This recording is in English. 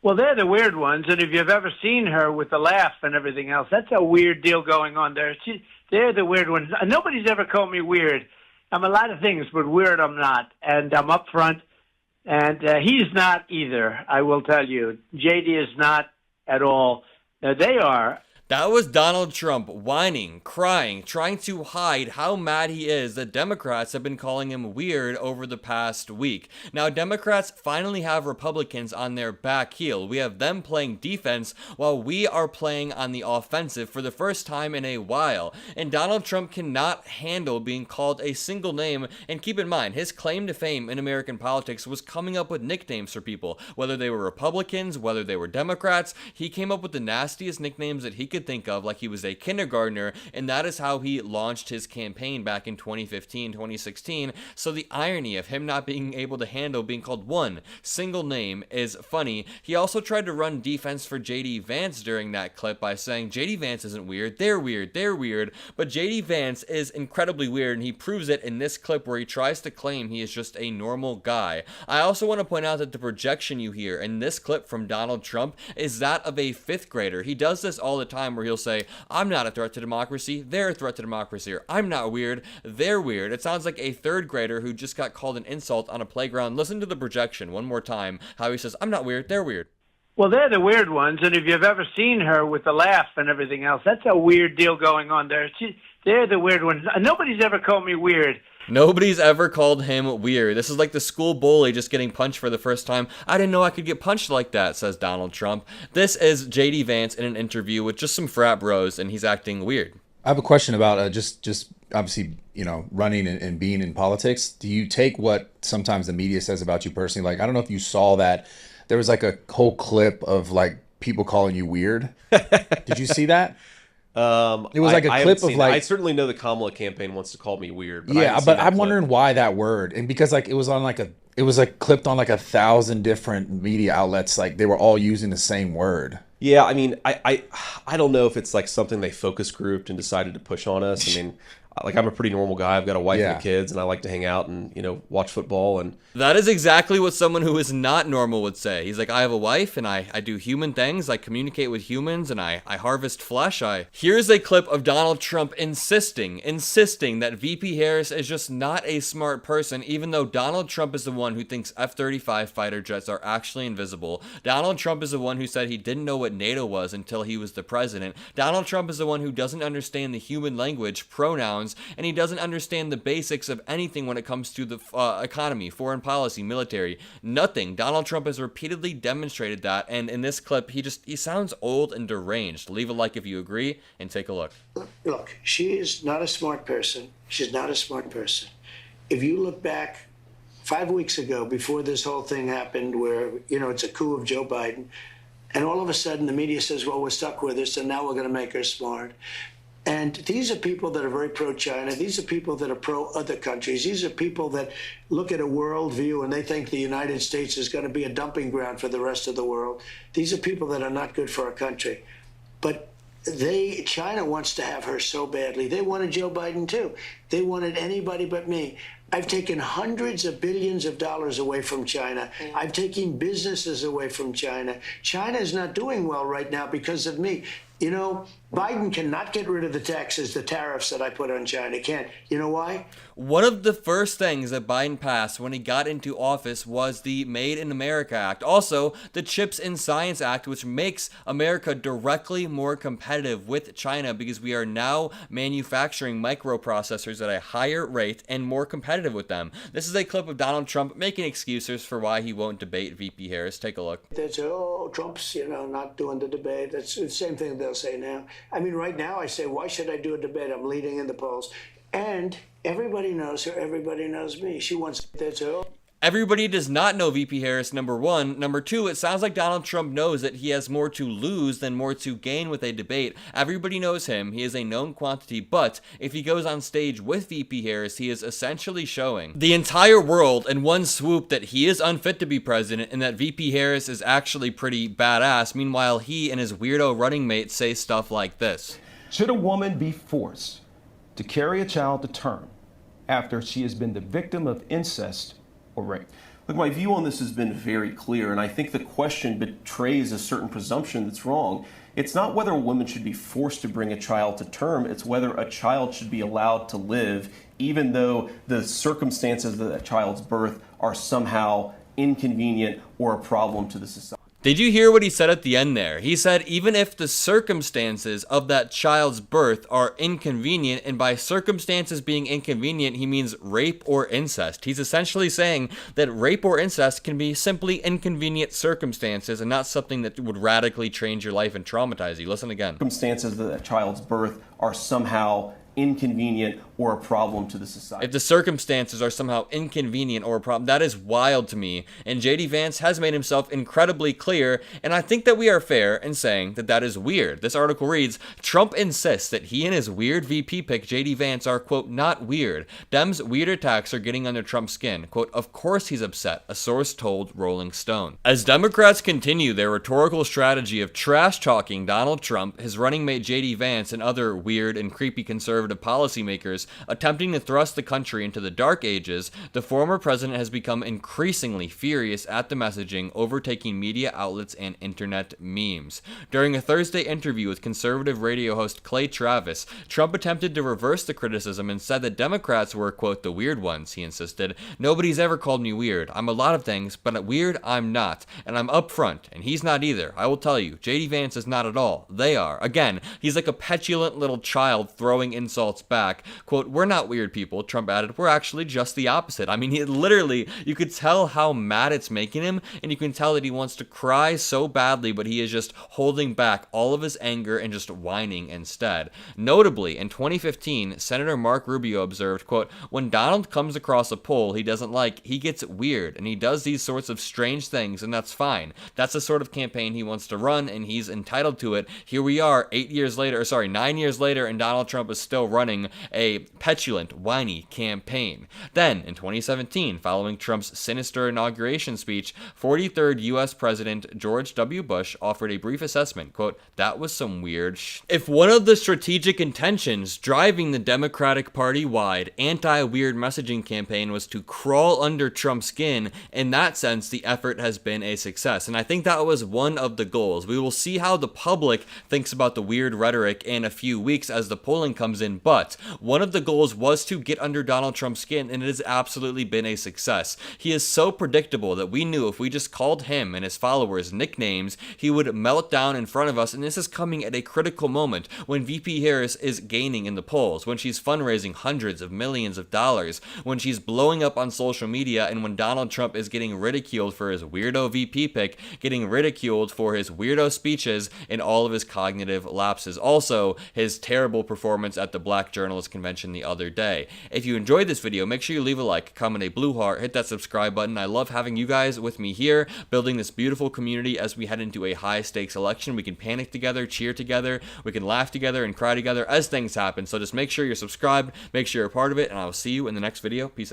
Well, they're the weird ones, and if you've ever seen her with the laugh and everything else, that's a weird deal going on there. They're the weird ones. Nobody's ever called me weird. I'm a lot of things, but weird I'm not, and I'm up front, and he's not either, I will tell you. JD is not at all. They are. That was Donald Trump whining, crying, trying to hide how mad he is that Democrats have been calling him weird over the past week. Now, Democrats finally have Republicans on their back heel. We have them playing defense while we are playing on the offensive for the first time in a while. And Donald Trump cannot handle being called a single name. And keep in mind, his claim to fame in American politics was coming up with nicknames for people, whether they were Republicans, whether they were Democrats. He came up with the nastiest nicknames that he could think of, like he was a kindergartner, and that is how he launched his campaign back in 2015, 2016. So the irony of him not being able to handle being called one single name is funny. He also tried to run defense for JD Vance during that clip by saying JD Vance isn't weird, they're weird, they're weird, but JD Vance is incredibly weird, and he proves it in this clip where he tries to claim he is just a normal guy. I also want to point out that the projection you hear in this clip from Donald Trump is that of a fifth grader. He does this all the time where he'll say, I'm not a threat to democracy, they're a threat to democracy, or I'm not weird, they're weird. It sounds like a third grader who just got called an insult on a playground. Listen to the projection one more time, how he says, I'm not weird, they're weird. Well, they're the weird ones, and if you've ever seen her with the laugh and everything else, that's a weird deal going on there. They're the weird ones. Nobody's ever called me weird. Nobody's ever called him weird. This is like the school bully just getting punched for the first time. I didn't know I could get punched like that, says Donald Trump. This is JD Vance in an interview with just some frat bros, and he's acting weird. I have a question about just obviously, running and being in politics. Do you take what sometimes the media says about you personally? Like, I don't know if you saw that. There was like a whole clip of like people calling you weird. Did you see that? It was like a clip of like. I certainly know the Kamala campaign wants to call me weird. But yeah, but I'm wondering why that word, and because like it was on like it was like clipped on like 1,000 different media outlets, like they were all using the same word. Yeah, I mean, I don't know if it's like something they focus grouped and decided to push on us. I mean, like I'm a pretty normal guy. I've got a wife and kids, and I like to hang out and watch football. And that is exactly what someone who is not normal would say. He's like, I have a wife, and I do human things. I communicate with humans, and I harvest flesh. Here's a clip of Donald Trump insisting that VP Harris is just not a smart person, even though Donald Trump is the one who thinks F-35 fighter jets are actually invisible. Donald Trump is the one who said he didn't know what NATO was until he was the president. Donald Trump is the one who doesn't understand the human language, pronouns, and he doesn't understand the basics of anything when it comes to the economy, foreign policy, military. Nothing. Donald Trump has repeatedly demonstrated that, and in this clip, he sounds old and deranged. Leave a like if you agree, and take a look. Look, she is not a smart person. She's not a smart person. If you look back 5 weeks ago, before this whole thing happened, where, it's a coup of Joe Biden, and all of a sudden the media says, well, we're stuck with this, and now we're going to make her smart. And these are people that are very pro-China. These are people that are pro-other countries. These are people that look at a world view and they think the United States is going to be a dumping ground for the rest of the world. These are people that are not good for our country. But China wants to have her so badly. They wanted Joe Biden too. They wanted anybody but me. I've taken hundreds of billions of dollars away from China. I've taken businesses away from China. China is not doing well right now because of me. Biden cannot get rid of the taxes, the tariffs that I put on China. Can't. You know why? One of the first things that Biden passed when he got into office was the Made in America Act. Also, the Chips and Science Act, which makes America directly more competitive with China because we are now manufacturing microprocessors at a higher rate and more competitive with them. This is a clip of Donald Trump making excuses for why he won't debate VP Harris. Take a look. They say, Trump's, not doing the debate. That's the same thing they'll say now. I mean, right now I say, why should I do a debate? I'm leading in the polls. And everybody knows her. Everybody knows me. She wants that. Everybody does not know VP Harris, number one. Number two, it sounds like Donald Trump knows that he has more to lose than more to gain with a debate. Everybody knows him. He is a known quantity, but if he goes on stage with VP Harris, he is essentially showing the entire world in one swoop that he is unfit to be president and that VP Harris is actually pretty badass. Meanwhile, he and his weirdo running mate say stuff like this. Should a woman be forced to carry a child to term after she has been the victim of incest or rape? Look, my view on this has been very clear, and I think the question betrays a certain presumption that's wrong. It's not whether a woman should be forced to bring a child to term, it's whether a child should be allowed to live, even though the circumstances of that child's birth are somehow inconvenient or a problem to the society. Did you hear what he said at the end there? He said even if the circumstances of that child's birth are inconvenient, and by circumstances being inconvenient, he means rape or incest. He's essentially saying that rape or incest can be simply inconvenient circumstances and not something that would radically change your life and traumatize you. Listen again. Circumstances of that child's birth are somehow inconvenient or a problem to the society. If the circumstances are somehow inconvenient or a problem, that is wild to me. And JD Vance has made himself incredibly clear, and I think that we are fair in saying that that is weird. This article reads, Trump insists that he and his weird VP pick JD Vance are, quote, not weird. Dems' weird attacks are getting under Trump's skin. Quote, of course he's upset, a source told Rolling Stone. As Democrats continue their rhetorical strategy of trash-talking Donald Trump, his running mate JD Vance, and other weird and creepy conservative policymakers attempting to thrust the country into the dark ages, the former president has become increasingly furious at the messaging overtaking media outlets and internet memes. During a Thursday interview with conservative radio host Clay Travis, Trump attempted to reverse the criticism and said that Democrats were, quote, the weird ones. He insisted, nobody's ever called me weird. I'm a lot of things, but weird I'm not, and I'm upfront, and he's not either. I will tell you, JD Vance is not at all. They are. Again, he's like a petulant little child throwing insults back. Quote, we're not weird people, Trump added. We're actually just the opposite. I mean, you could tell how mad it's making him, and you can tell that he wants to cry so badly, but he is just holding back all of his anger and just whining instead. Notably, in 2015, Senator Mark Rubio observed, quote, when Donald comes across a poll he doesn't like, he gets weird, and he does these sorts of strange things, and that's fine. That's the sort of campaign he wants to run, and he's entitled to it. Here we are, 9 years later, and Donald Trump is still running a petulant, whiny campaign. Then, in 2017, following Trump's sinister inauguration speech, 43rd U.S. President George W. Bush offered a brief assessment, quote, that was some weird If one of the strategic intentions driving the Democratic Party-wide anti-weird messaging campaign was to crawl under Trump's skin, in that sense, the effort has been a success. And I think that was one of the goals. We will see how the public thinks about the weird rhetoric in a few weeks as the polling comes in, but one of the goals was to get under Donald Trump's skin, and it has absolutely been a success. He is so predictable that we knew if we just called him and his followers nicknames, he would melt down in front of us, and this is coming at a critical moment when VP Harris is gaining in the polls, when she's fundraising hundreds of millions of dollars, when she's blowing up on social media, and when Donald Trump is getting ridiculed for his weirdo VP pick, getting ridiculed for his weirdo speeches and all of his cognitive lapses. Also, his terrible performance at the Black Journalist Convention the other day. If you enjoyed this video, make sure you leave a like, comment a blue heart, hit that subscribe button. I love having you guys with me here, building this beautiful community as we head into a high-stakes election. We can panic together, cheer together, we can laugh together and cry together as things happen. So just make sure you're subscribed, make sure you're a part of it, and I will see you in the next video. Peace out.